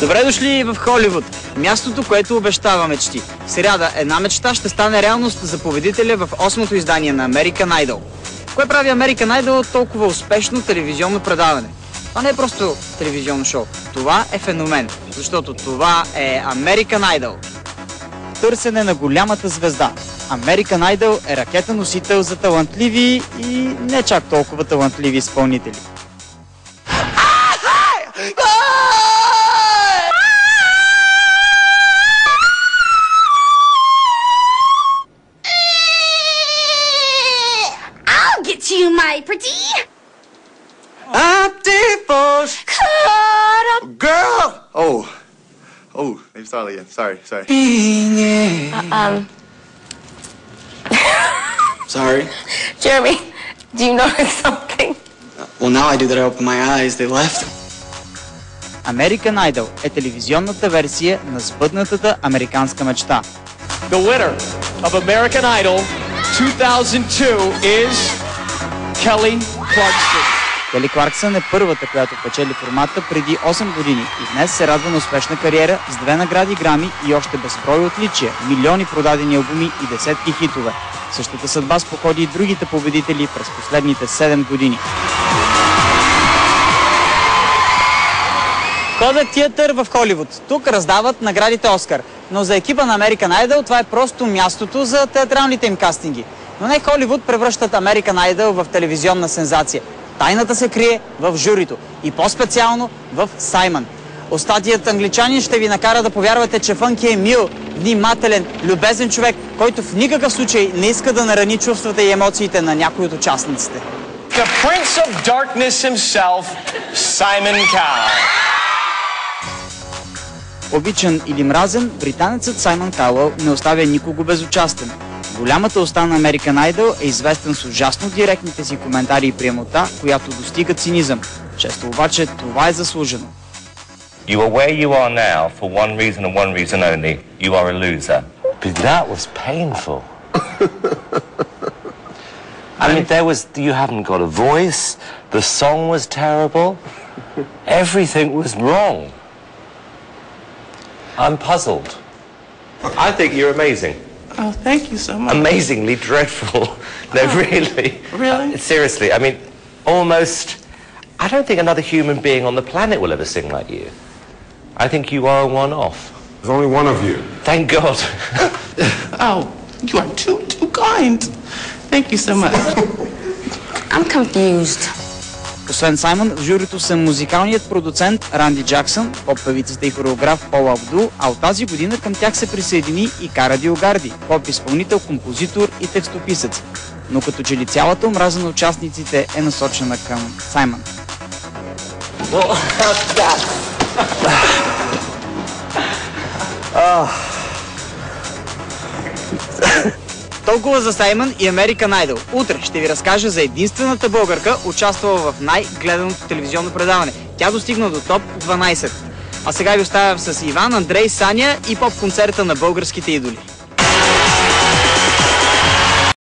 Добре дошли в Холивуд, мястото, което обещава мечти. В сряда една мечта ще стане реалност за победителя в 8-то издание на American Idol. Кое прави American Idol толкова успешно телевизионно предаване? Това не е просто телевизионно шоу, това е феномен, защото това е American Idol. Търсене на голямата звезда. American Idol е ракета-носител за талантливи и не чак толкова талантливи изпълнители. You, my pretty. Girl! Oh, maybe start again. Sorry. Sorry. Jeremy, do you notice something? Well, now I do that I open my eyes. They left. American Idol е телевизионната версия на сбъднатата американска мечта. The winner of American Idol 2002 is Kelly Clarkson. Кели Кларксън е първата, която печели формата преди 8 години и днес се радва на успешна кариера с 2 награди Грами и още безброй отличия, милиони продадени албуми и десетки хитове. Същата съдба споходи и другите победители през последните 7 години. Кодът театър в Холивуд. Тук раздават наградите Оскар. Но за екипа на American Idol това е просто мястото за театралните им кастинги. Но не Холивуд превръщат American Idol в телевизионна сензация. Тайната се крие в журито и по-специално в Саймън. Остатият англичанин ще ви накара да повярвате, че Фънки е мил, внимателен, любезен човек, който в никакъв случай не иска да нарани чувствата и емоциите на някой от участниците. The Prince of Darkness himself, Simon Cowell. Обичан или мразен, британецът Саймън Кауъл не оставя никого безучастен. Голямата уста на American Idol е известен с ужасно директните си коментари и прямота, която достига цинизъм. Често обаче това е заслужено. You are where you are now for one reason and one reason only. You are a loser. But that was painful. I mean, you haven't got a voice, the song was terrible, everything was wrong. I'm puzzled. I think you're amazing. Oh, thank you so much. Amazingly dreadful. No, really. Really? Seriously, I mean, almost... I don't think another human being on the planet will ever sing like you. I think you are a one-off. There's only one of you. Thank God. Oh, you are too kind. Thank you so much. I'm confused. Освен Саймън, в журито са музикалният продуцент Ранди Джаксън, поп-певицата и хореограф Паула Абдул, а от тази година към тях се присъедини и Кара Диогарди, поп-изпълнител, композитор и текстописец. Но като че ли цялата омраза на участниците е насочена към Саймън. Толкова за Саймън и American Idol. Утре ще ви разкажа за единствената българка, участвала в най-гледаното телевизионно предаване. Тя достигна до топ 12. А сега ви оставям с Иван, Андрей, Саня и поп-концерта на българските идоли.